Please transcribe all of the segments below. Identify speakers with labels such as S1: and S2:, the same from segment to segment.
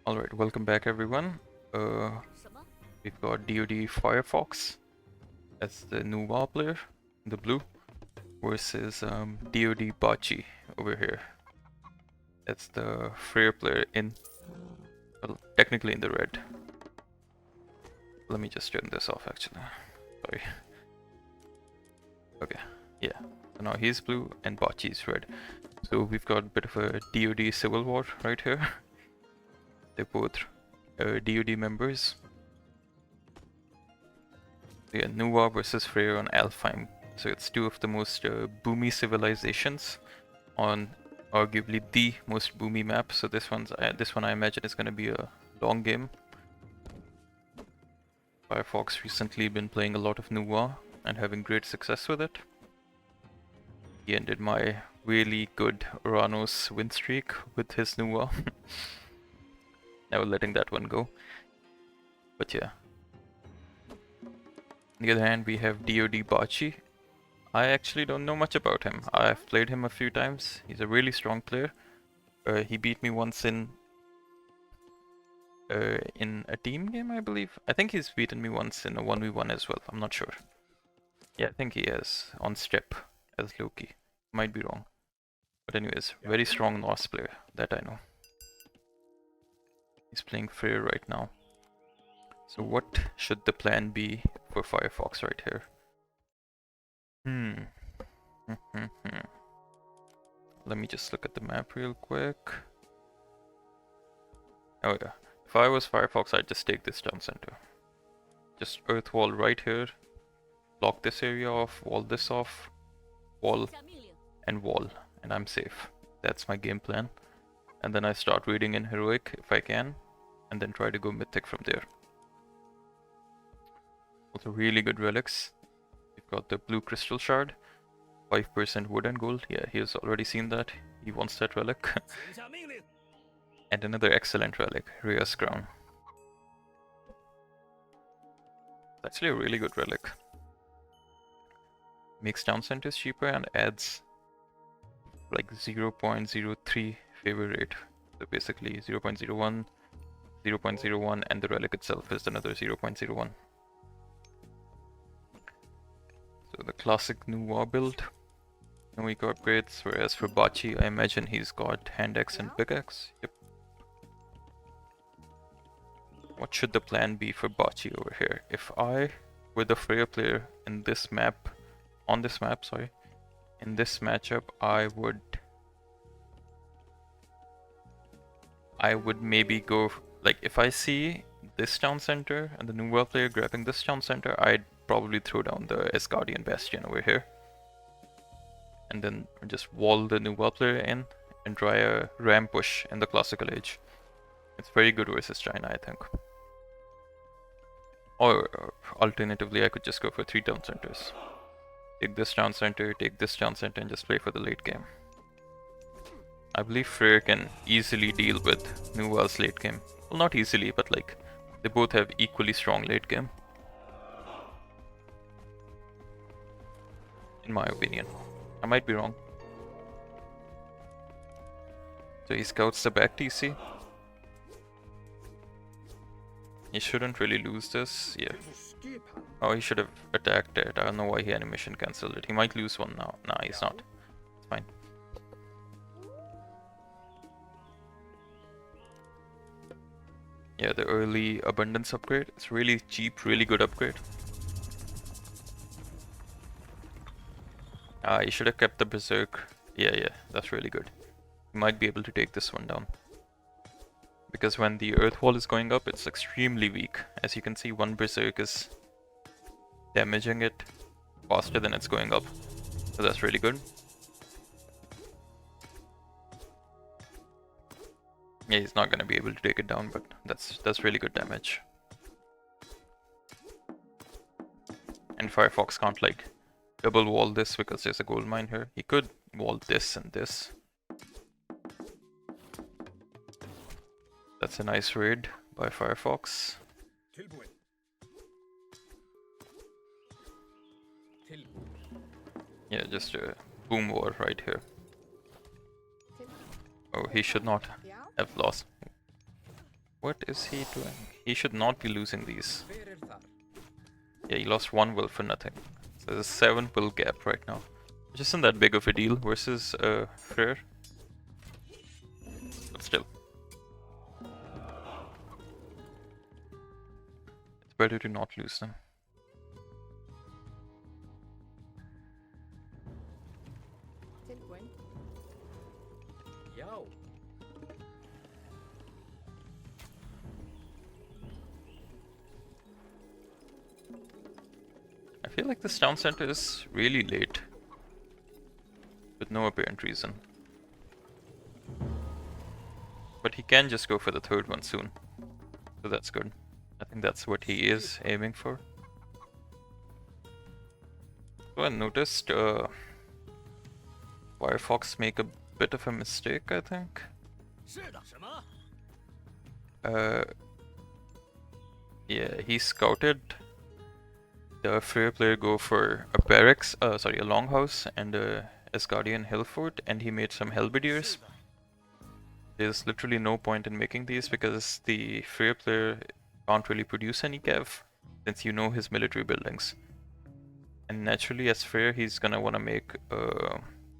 S1: Alright, welcome back everyone. We've got DoD FireFox as the Nuwa player, the blue, versus DoD BacHi over here. That's the Freyr player in, well, technically in the red. Let me just turn this off actually. Sorry. Okay, yeah. So now he's blue and BacHi is red. So we've got a bit of a DoD civil war right here. They're both DoD members. Yeah, Nuwa versus Freyr on Alfheim. So it's two of the most boomy civilizations on arguably the most boomy map. So this one I imagine is going to be a long game. FireFox recently been playing a lot of Nuwa and having great success with it. He ended my really good Uranos win streak with his Nuwa. Never letting that one go. But yeah. On the other hand, we have DoD BacHi. I actually don't know much about him. I've played him a few times. He's a really strong player. He beat me once in a team game, I believe. I think he's beaten me once in a 1v1 as well. I'm not sure. Yeah, I think he has on step as Loki. Might be wrong. But anyways, very strong Norse player, that I know. He's playing Freyr right now. So what should the plan be for FireFox right here? Let me just look at the map real quick. Oh yeah, if I was FireFox, I'd just take this town center. Just earth wall right here, block this area off, wall this off, wall, and wall, and I'm safe. That's my game plan. And then I start reading in heroic if I can, and then try to go mythic from there. Also really good relics. We've got the blue crystal shard, 5% wood and gold. Yeah, he has already seen that. He wants that relic. And another excellent relic, Rhea's crown. It's actually a really good relic. Makes town centers cheaper and adds like 0.03 favor rate. So basically 0.01, 0.01, and the relic itself is another 0.01. So the classic Nuwa build. No eco upgrades, whereas for BacHi, I imagine he's got hand axe and pickaxe. Yep. What should the plan be for BacHi over here? If I were the Freyr player in this map, in this matchup, I would maybe go, like, if I see this town center and the Nuwa player grabbing this town center, I'd probably throw down the Asgardian Bastion over here. And then just wall the Nuwa player in and try a ram push in the classical age. It's very good versus China, I think. Or alternatively, I could just go for 3 town centers. Take this town center, take this town center, and just play for the late game. I believe Freyr can easily deal with Nuwa's late game. Well, not easily, but like, they both have equally strong late game. In my opinion. I might be wrong. So he scouts the back TC. He shouldn't really lose this, yeah. Oh, he should have attacked it. I don't know why he animation cancelled it. He might lose one now. Nah, he's not. It's fine. Yeah, the early abundance upgrade. It's really cheap, really good upgrade. You should have kept the berserk. Yeah, that's really good. You might be able to take this one down. Because when the earth wall is going up, it's extremely weak. As you can see, one berserk is damaging it faster than it's going up. So that's really good. Yeah, he's not gonna be able to take it down, but that's really good damage. And FireFox can't like double wall this because there's a gold mine here. He could wall this and this. That's a nice raid by FireFox. Yeah, just a boom war right here. Oh, he should not have lost. What is he doing? He should not be losing these. Yeah, he lost 1 will for nothing. So there's a 7 will gap right now. Which isn't that big of a deal versus Freyr. But still. It's better to not lose them. I feel like this town center is really late. With no apparent reason. But he can just go for the 3rd one soon. So that's good. I think that's what he is aiming for. So I noticed FireFox make a bit of a mistake, I think. Yeah, he scouted the Freyr player go for a barracks, a longhouse and a Asgardian hill fort, and he made some halberdiers. There's literally no point in making these because the Freyr player can't really produce any cav since you know his military buildings. And naturally as Freyr he's gonna wanna make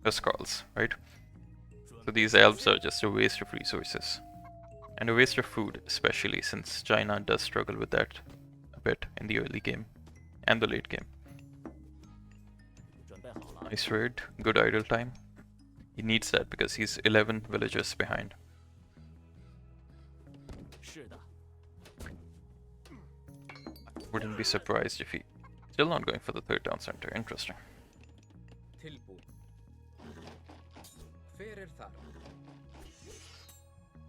S1: Huskarls, right? So these elves are just a waste of resources. And a waste of food, especially since China does struggle with that a bit in the early game and the late game. Nice raid, good idle time. He needs that because he's 11 villagers behind. Wouldn't be surprised if he... Still not going for the 3rd town center, interesting.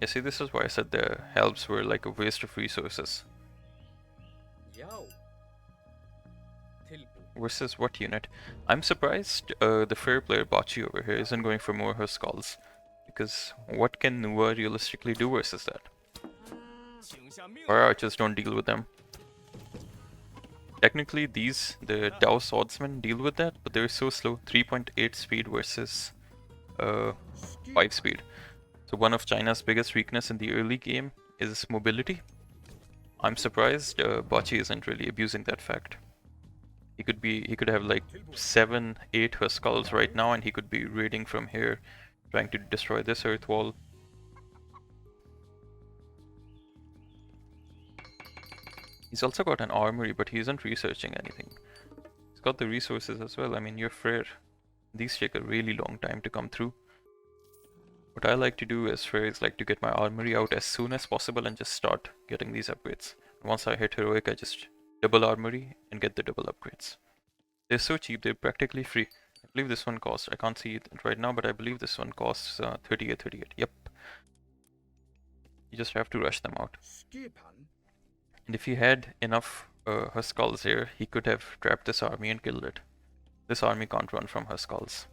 S1: Yeah, see, this is why I said the helps were like a waste of resources. Versus what unit? I'm surprised the Freyr player BacHi over here isn't going for more Huskarls. Because what can Nuwa realistically do versus that? Fire archers don't deal with them. Technically these, the Dao swordsmen deal with that, but they're so slow. 3.8 speed versus 5 speed. So one of China's biggest weakness in the early game is mobility. I'm surprised BacHi isn't really abusing that fact. He could have like 7, 8 Huskarls right now and he could be raiding from here, trying to destroy this earth wall. He's also got an armory, but he isn't researching anything. He's got the resources as well. I mean, you're Freyr. These take a really long time to come through. What I like to do as Freyr is like to get my armory out as soon as possible and just start getting these upgrades. Once I hit heroic, I just double armory and get the double upgrades. They're so cheap, they're practically free. I believe this one costs, I can't see it right now, but I believe this one costs 38. Yep. You just have to rush them out. And if he had enough Huskarls here, he could have trapped this army and killed it. This army can't run from Huskarls.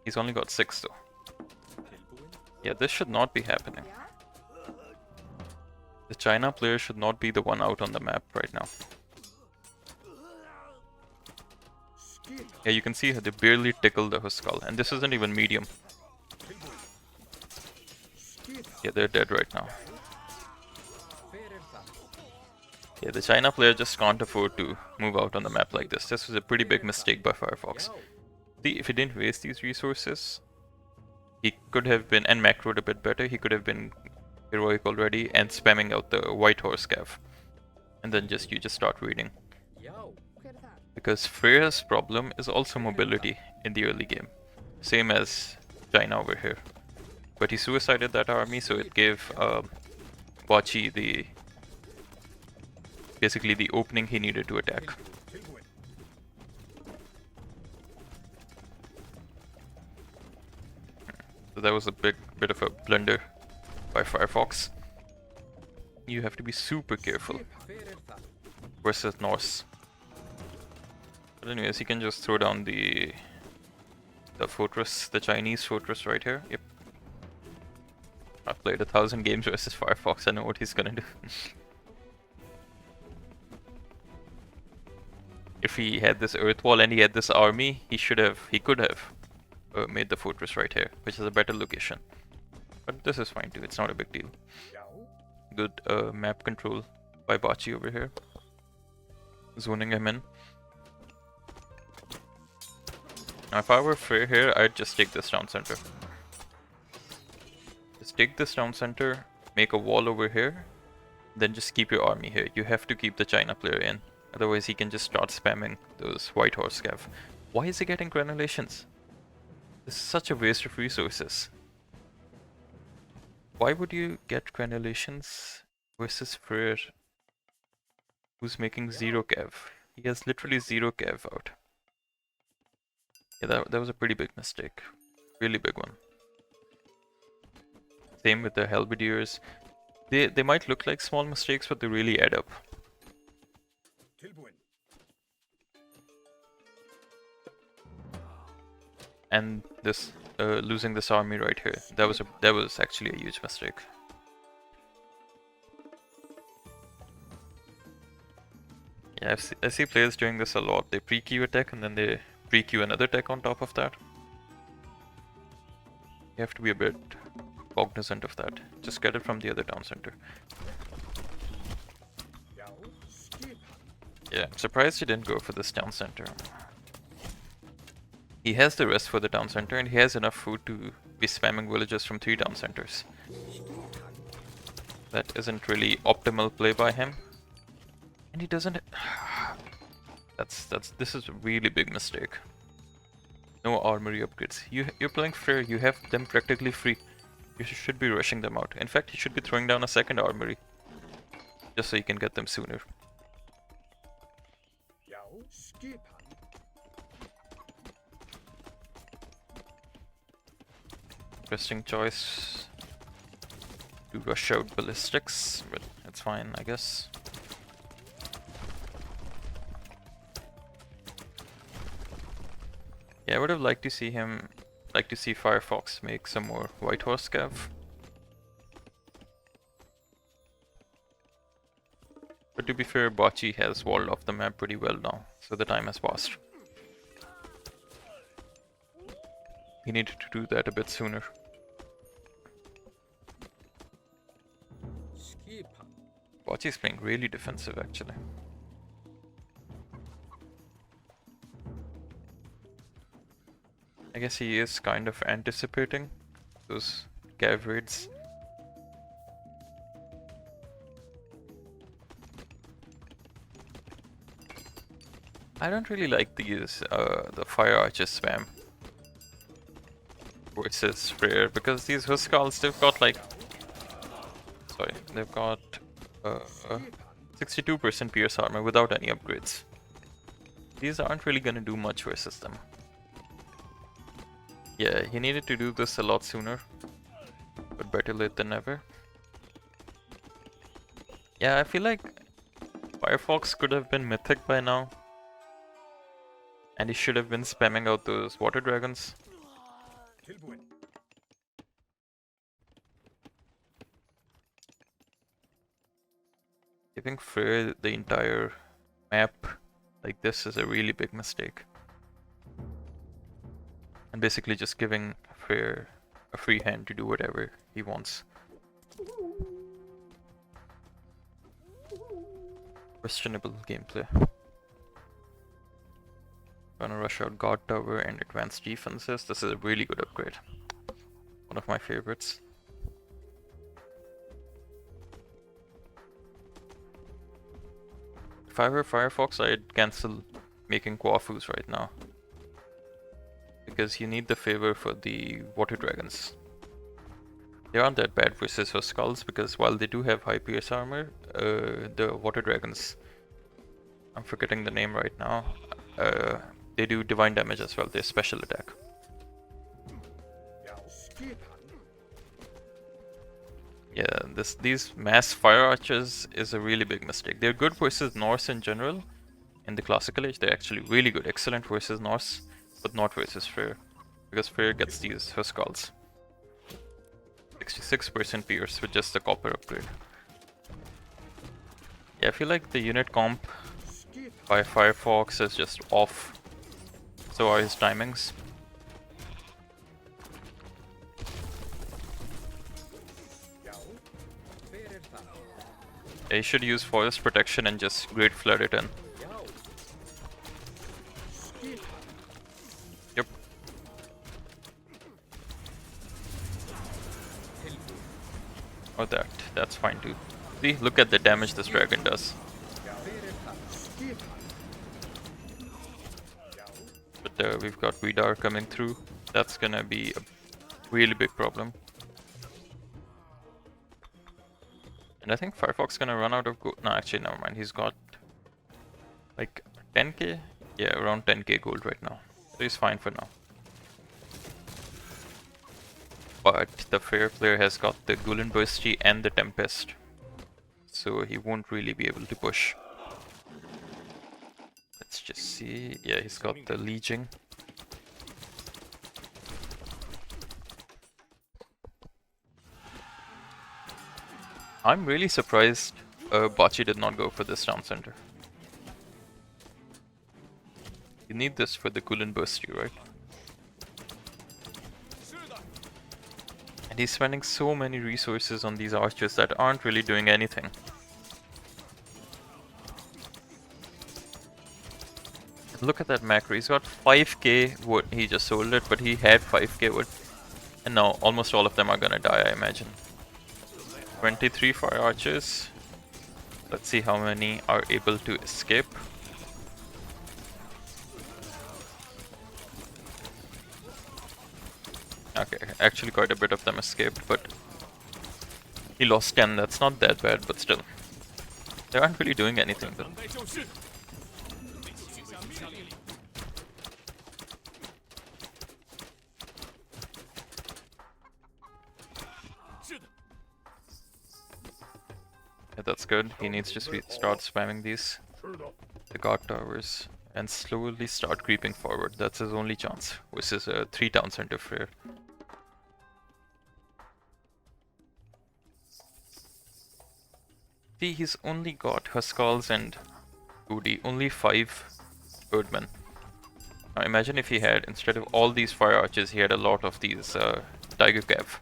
S1: He's only got 6 though. Yeah, this should not be happening. The China player should not be the one out on the map right now. Yeah, you can see they barely tickle the Huskarl, and this isn't even medium. Yeah, they're dead right now. Yeah, the China player just can't afford to move out on the map like this. This was a pretty big mistake by FireFox. See, if he didn't waste these resources, he could have been, and macroed a bit better, he could have been heroic already and spamming out the white horse cav. And then you just start raiding. Because Freyr's problem is also mobility in the early game. Same as China over here. But he suicided that army, so it gave BacHi basically the opening he needed to attack. So that was a bit of a blunder by FireFox. You have to be super careful versus Norse. But anyways, he can just throw down the fortress, the Chinese fortress right here. Yep. I've played 1,000 games versus FireFox, I know what he's gonna do. If he had this earth wall and he had this army, he could have made the fortress right here, which is a better location. But this is fine too, it's not a big deal. Good map control by BacHi over here. Zoning him in. Now if I were Freyr here, I'd just take this town center. Just take this town center, make a wall over here, then just keep your army here. You have to keep the China player in. Otherwise he can just start spamming those white horse cav. Why is he getting granulations? This is such a waste of resources. Why would you get granulations versus Freyr, who's making 0 cav? He has literally 0 cav out. Yeah, that was a pretty big mistake. Really big one. Same with the Halberdiers. They might look like small mistakes, but they really add up. And this losing this army right here, that was actually a huge mistake. Yeah, I see players doing this a lot. They pre-queue a tech and then they pre-queue another tech on top of that. You have to be a bit cognizant of that. Just get it from the other town center. Yeah, I'm surprised he didn't go for this town center. He has the rest for the town center and he has enough food to be spamming villages from 3 town centers. That isn't really optimal play by him. And he doesn't... This is a really big mistake. No armory upgrades. You're playing Freyr, you have them practically free. You should be rushing them out. In fact, you should be throwing down a second armory. Just so you can get them sooner. Interesting choice to rush out ballistics, but it's fine, I guess. Yeah, I would have liked to see FireFox make some more white horse cav. But to be fair, BacHi has walled off the map pretty well now, so the time has passed. He needed to do that a bit sooner. BacHi is playing really defensive actually. I guess he is kind of anticipating those cav raids. I don't really like these the fire archer spam versus Freyr, because these Huskarls, they've got like, sorry, they've got 62% pierce armor without any upgrades. These aren't really gonna do much versus them. Yeah, he needed to do this a lot sooner, but better late than never. Yeah, I feel like FireFox could have been mythic by now, and he should have been spamming out those water dragons. Giving Freyr the entire map like this is a really big mistake. And basically just giving Freyr a free hand to do whatever he wants. Questionable gameplay. Gonna rush out guard tower and advanced defenses. This is a really good upgrade. One of my favorites. If I were FireFox, I'd cancel making Quafus right now. Because you need the favor for the water dragons. They aren't that bad versus her skulls, because while they do have high pierce armor, the water dragons, I'm forgetting the name right now, they do divine damage as well, they're special attack. Yeah, these mass fire archers is a really big mistake. They're good versus Norse in general. In the classical age, they're actually really good, excellent versus Norse, but not versus Freyr, because Freyr gets these Huskarls. 66% pierce with just the copper upgrade. Yeah, I feel like the unit comp by FireFox is just off. So are his timings. Yeah, he should use forest protection and just Great Flood it in. Yep. Or that. That's fine too. See, look at the damage this dragon does. But we've got Vidar coming through. That's gonna be a really big problem. And I think FireFox gonna run out of gold. No, actually, never mind. He's got like 10k? Yeah, around 10k gold right now. So he's fine for now. But the Freyr player has got the Gulenbursty and the Tempest. So he won't really be able to push. Let's just see. Yeah, he's got the Legion. I'm really surprised BacHi did not go for this town center. You need this for the Gulenbursty, right? And he's spending so many resources on these archers that aren't really doing anything. Look at that macro, he's got 5k wood. He just sold it, but he had 5k wood. And now almost all of them are gonna die, I imagine. 23 fire archers. Let's see how many are able to escape. Okay, actually quite a bit of them escaped, but he lost 10. That's not that bad, but still. They aren't really doing anything though. Yeah, that's good. He needs to start spamming these, the guard towers, and slowly start creeping forward. That's his only chance versus a 3 town center Freyr. See, he's only got Huskals and DoD, only 5 birdmen. Now imagine if he had, instead of all these fire archers, he had a lot of these Tiger Cav.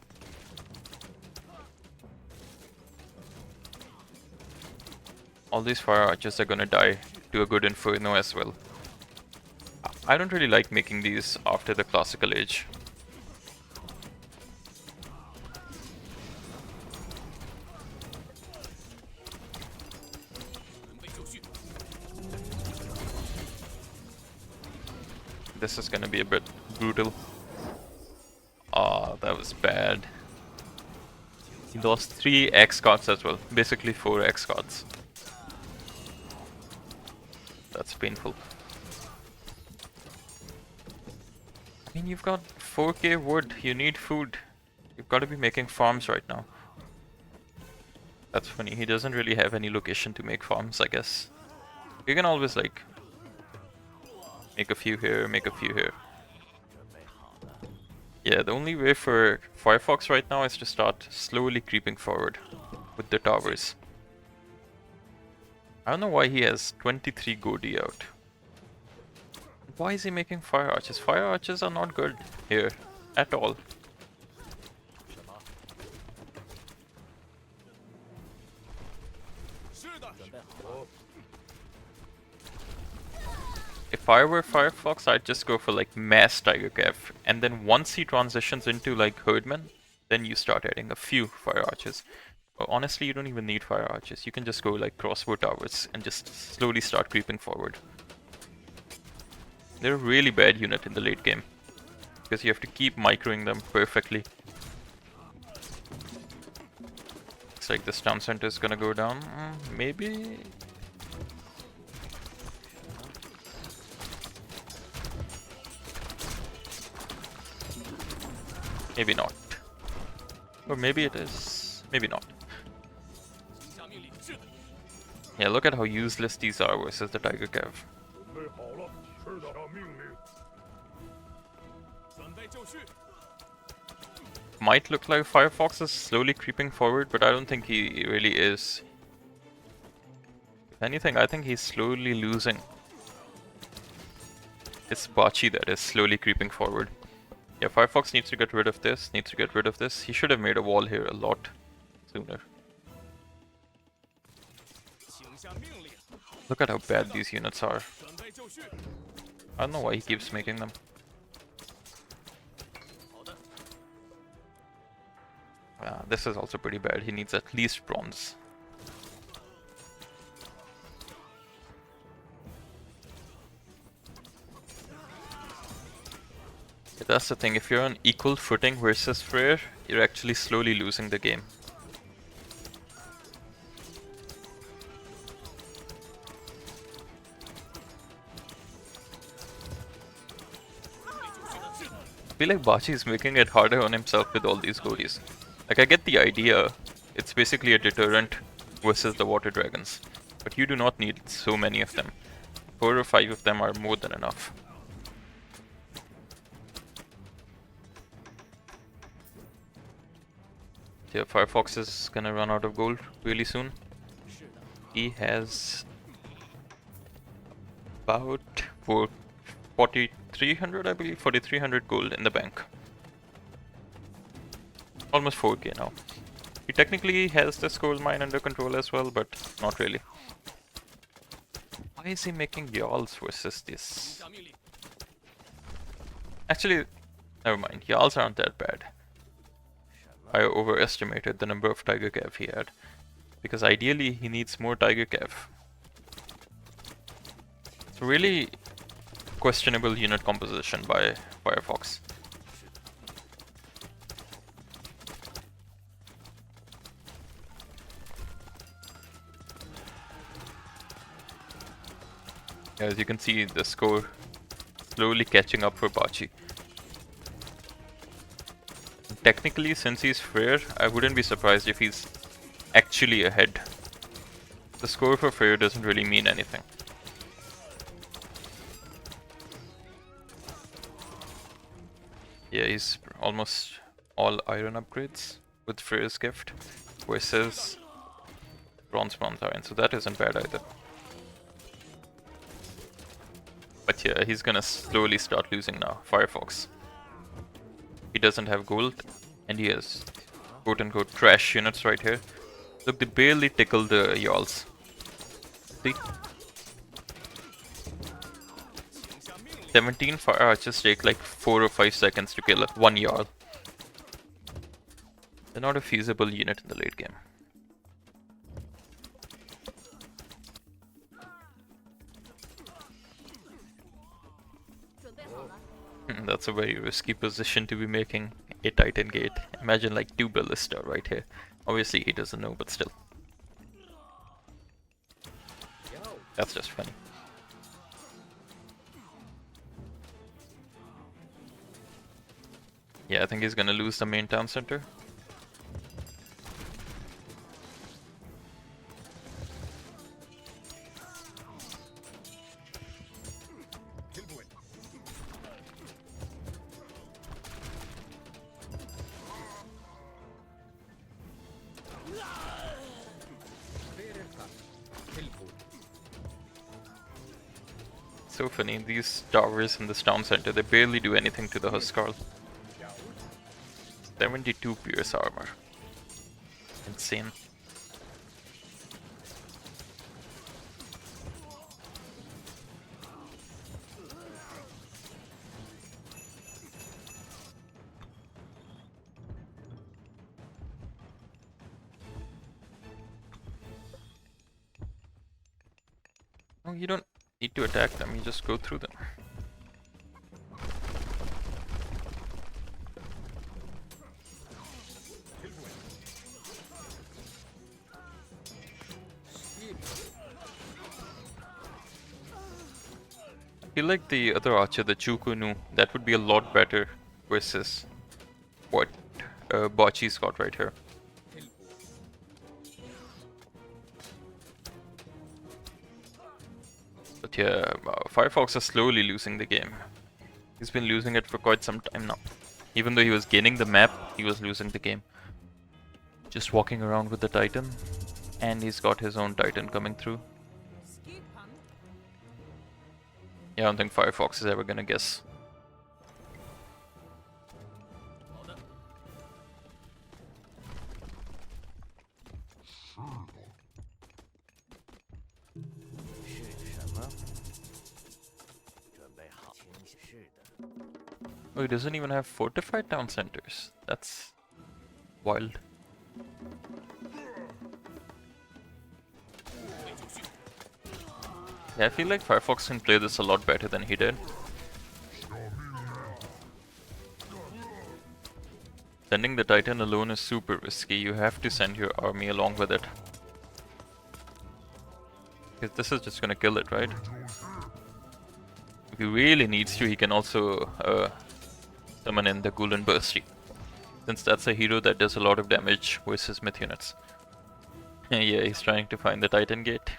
S1: All these fire archers are gonna die to a good Inferno as well. I don't really like making these after the classical age. This is gonna be a bit brutal. Ah, that was bad. He lost 3 X cards as well, basically 4 X cards. That's painful. I mean, you've got 4k wood, you need food. You've got to be making farms right now. That's funny, he doesn't really have any location to make farms, I guess. You can always like make a few here, make a few here. Yeah, the only way for FireFox right now is to start slowly creeping forward with the towers. I don't know why he has 23 Godi out. Why is he making fire archers? Fire archers are not good here at all. If I were FireFox, I'd just go for like mass Tiger Cav, and then once he transitions into like Herdman, then you start adding a few fire archers. Honestly, you don't even need fire archers. You can just go like crossbow towers and just slowly start creeping forward. They're a really bad unit in the late game because you have to keep microing them perfectly. Looks like this town center is gonna go down. Maybe. Maybe not. Or maybe it is. Maybe not. Yeah, look at how useless these are versus the Tiger Cav. Might look like FireFox is slowly creeping forward, but I don't think he really is. If anything, I think he's slowly losing. It's BacHi that is slowly creeping forward. Yeah, FireFox needs to get rid of this, needs to get rid of this. He should have made a wall here a lot sooner. Look at how bad these units are. I don't know why he keeps making them. This is also pretty bad. He needs at least bronze. That's the thing, if you're on equal footing versus Freyr, you're actually slowly losing the game. I feel like BacHi is making it harder on himself with all these goalies. Like, I get the idea, it's basically a deterrent versus the water dragons, but you do not need so many of them. 4 or 5 of them are more than enough. Yeah, FireFox is gonna run out of gold really soon. He has about 4,300, I believe, 4,300 gold in the bank. Almost 4k now. He technically has the gold mine under control as well, but not really. Why is he making Jarls versus this? Actually, never mind. Jarls aren't that bad. I overestimated the number of Tiger Cav he had. Because ideally he needs more Tiger Cav. It's a really questionable unit composition by FireFox. As you can see, the score slowly catching up for BacHi. Technically, since he's Freyr, I wouldn't be surprised if he's actually ahead. The score for Freyr doesn't really mean anything. Yeah, he's almost all iron upgrades with Freyr's gift versus bronze iron, so that isn't bad either. But yeah, he's gonna slowly start losing now, FireFox. He doesn't have gold, and he has quote-unquote trash units right here. Look, they barely tickle the Jarls. See? 17 fire archers take like 4 or 5 seconds to kill one Jarl. They're not a feasible unit in the late game. That's a very risky position to be making a Titan gate. Imagine like 2 ballista right here. Obviously he doesn't know, but still. That's just funny. Yeah, I think he's gonna lose the main town center. So funny, these towers in this town center, they barely do anything to the Huskarl. 72 pierce armor. Insane. No, you don't need to attack them, you just go through them. I feel like the other archer, the Chukunu, that would be a lot better versus what BacHi's got right here. But yeah, FireFox is slowly losing the game. He's been losing it for quite some time now. Even though he was gaining the map, he was losing the game. Just walking around with the Titan, and he's got his own Titan coming through. Yeah, I don't think FireFox is ever gonna guess. Oh, he doesn't even have fortified town centers. That's wild. Yeah, I feel like FireFox can play this a lot better than he did. Sending the Titan alone is super risky. You have to send your army along with it. Because this is just gonna kill it, right? If he really needs to, he can also summon in the Gulen Bursty. Since that's a hero that does a lot of damage versus myth units. Yeah, he's trying to find the Titan Gate.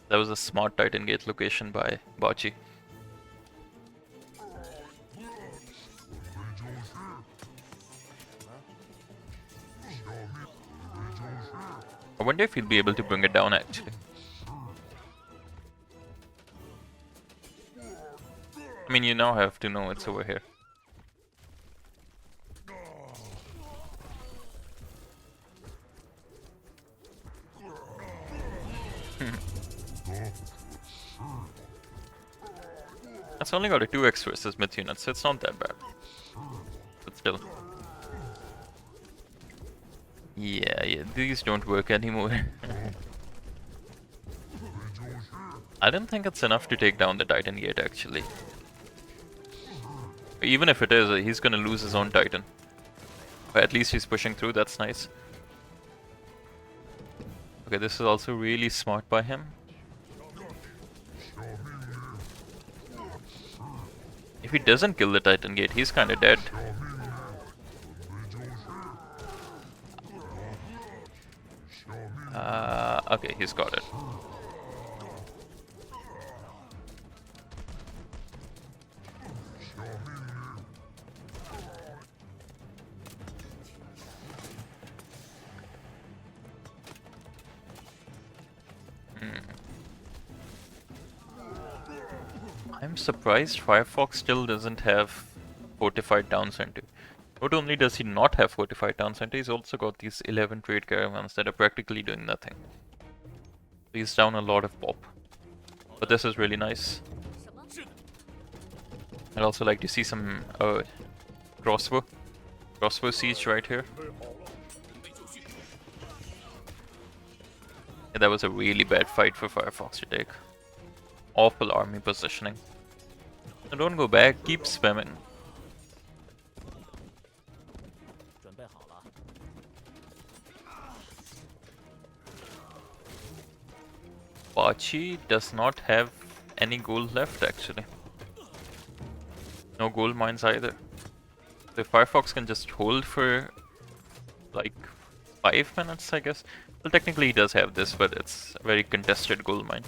S1: That was a smart Titan Gate location by BacHi. I wonder if he'll be able to bring it down actually. I mean, you now have to know it's over here. It's only got a 2x versus myth unit, so it's not that bad. But still. Yeah, these don't work anymore. I don't think it's enough to take down the Titan Gate actually. Even if it is, he's gonna lose his own Titan. But at least he's pushing through, that's nice. Okay, this is also really smart by him. If he doesn't kill the Titan Gate, he's kinda dead. Okay, he's got it. I'm surprised FireFox still doesn't have fortified town center. Not only does he not have fortified town center, he's also got these 11 trade caravans that are practically doing nothing. He's down a lot of pop. But this is really nice. I'd also like to see some crossbow siege right here. Yeah, that was a really bad fight for FireFox to take. Awful army positioning. So don't go back, keep spamming. BacHi does not have any gold left actually. No gold mines either. So FireFox can just hold for like 5 minutes, I guess. Well, technically he does have this, but it's a very contested gold mine.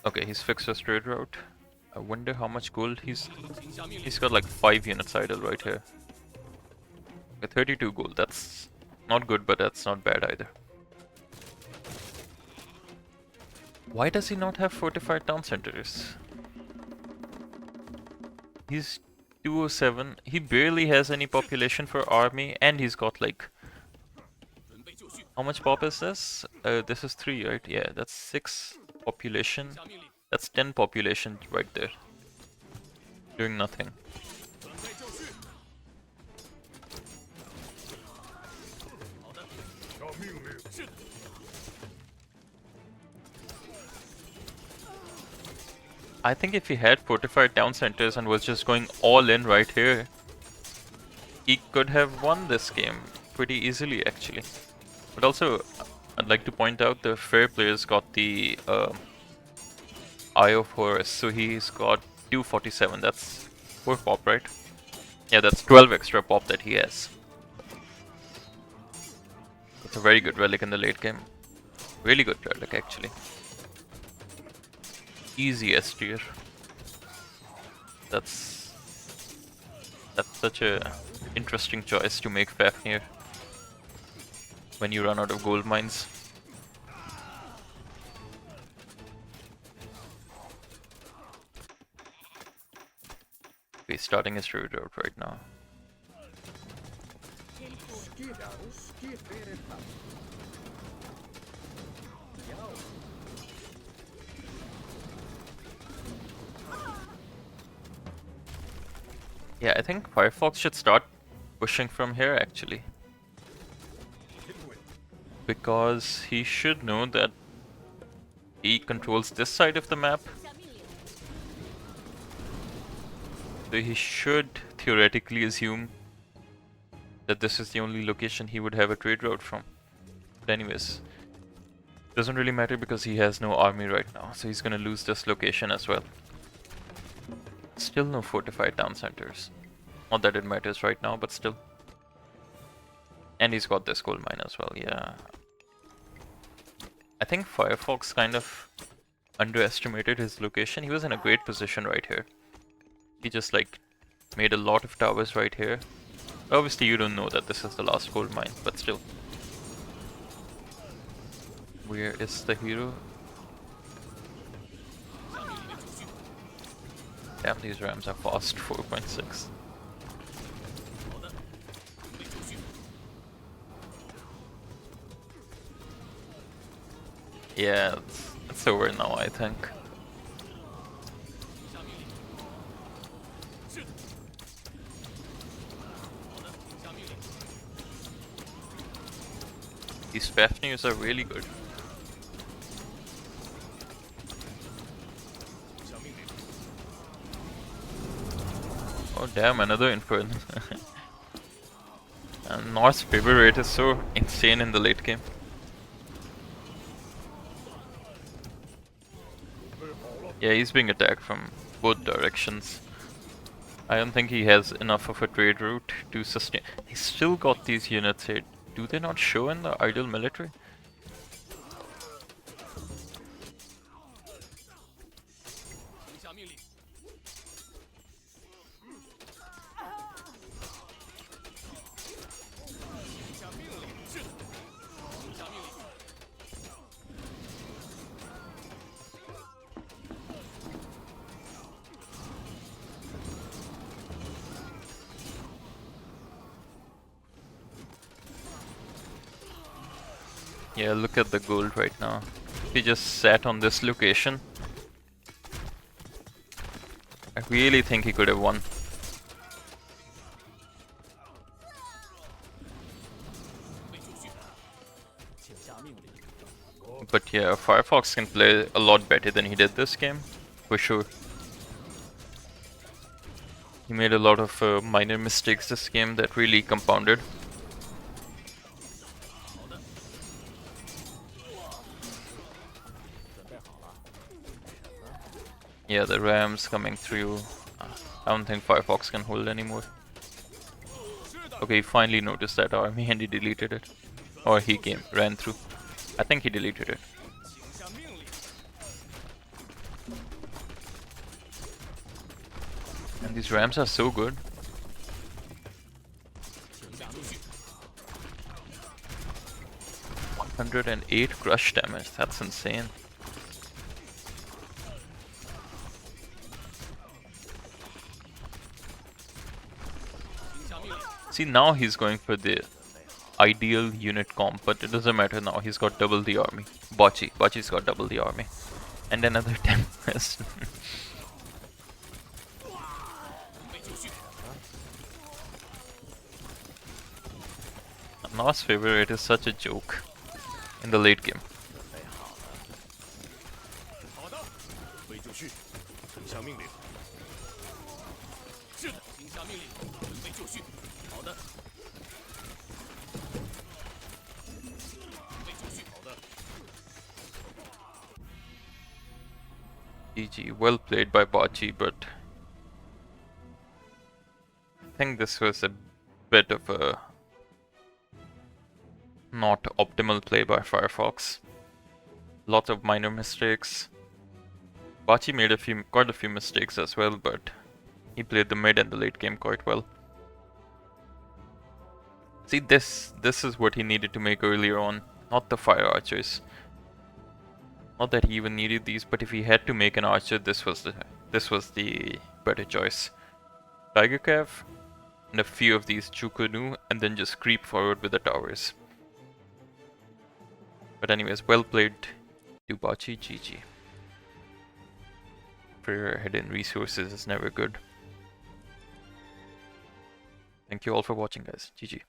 S1: Okay, he's fixed his trade route. I wonder how much gold he's got like 5 units idle right here. Okay, 32 gold, that's not good, but that's not bad either. Why does he not have fortified town centers? He's 207. He barely has any population for army, and he's got like... How much pop is this? This is 3, right? Yeah, that's 6 population. That's 10 population right there. Doing nothing. I think if he had fortified town centers and was just going all in right here, he could have won this game pretty easily actually. But also, I'd like to point out the Freyr player's got the Eye of Horus, so he's got 247, that's 4 pop, right? Yeah, that's 12 extra pop that he has. It's a very good relic in the late game. Really good relic actually. Easy S tier. That's such a interesting choice to make Fafnir when you run out of gold mines. He's starting his trade route right now. Yeah, I think FireFox should start pushing from here actually. Because he should know that he controls this side of the map. So he should theoretically assume that this is the only location he would have a trade route from. But anyways, doesn't really matter because he has no army right now, so he's gonna lose this location as well. Still no fortified town centers. Not that it matters right now, but still. And he's got this gold mine as well, yeah. I think FireFox kind of underestimated his location. He was in a great position right here. He just like made a lot of towers right here. Obviously you don't know that this is the last gold mine, but still. Where is the hero? Damn, these rams are fast, 4.6. Yeah, it's over now, I think. These Fafnir's are really good. Oh damn, another Inferno. And North's favor rate is so insane in the late game. Yeah, he's being attacked from both directions. I don't think he has enough of a trade route to sustain. He's still got these units here. Do they not show in the ideal military? Yeah, look at the gold right now. He just sat on this location. I really think he could have won. But yeah, FireFox can play a lot better than he did this game, for sure. He made a lot of minor mistakes this game that really compounded. Yeah, the Rams coming through. I don't think FireFox can hold anymore. Okay, he finally noticed that army and he deleted it. Or he ran through. I think he deleted it. And these Rams are so good. $108 crush damage, that's insane. See, now he's going for the ideal unit comp, but it doesn't matter now, he's got double the army. BacHi's got double the army. And another Tempest. Noah's favor rate is such a joke in the late game. GG, well played by BacHi, but I think this was a bit of a not optimal play by FireFox. Lots of minor mistakes. BacHi made quite a few mistakes as well, but he played the mid and the late game quite well. See, this is what he needed to make earlier on, not the fire archers. Not that he even needed these, but if he had to make an archer, this was the better choice. Tiger Cav and a few of these Chukunu, and then just creep forward with the towers. But anyways, well played to BacHi, GG. Freyr hidden resources is never good. Thank you all for watching, guys. GG.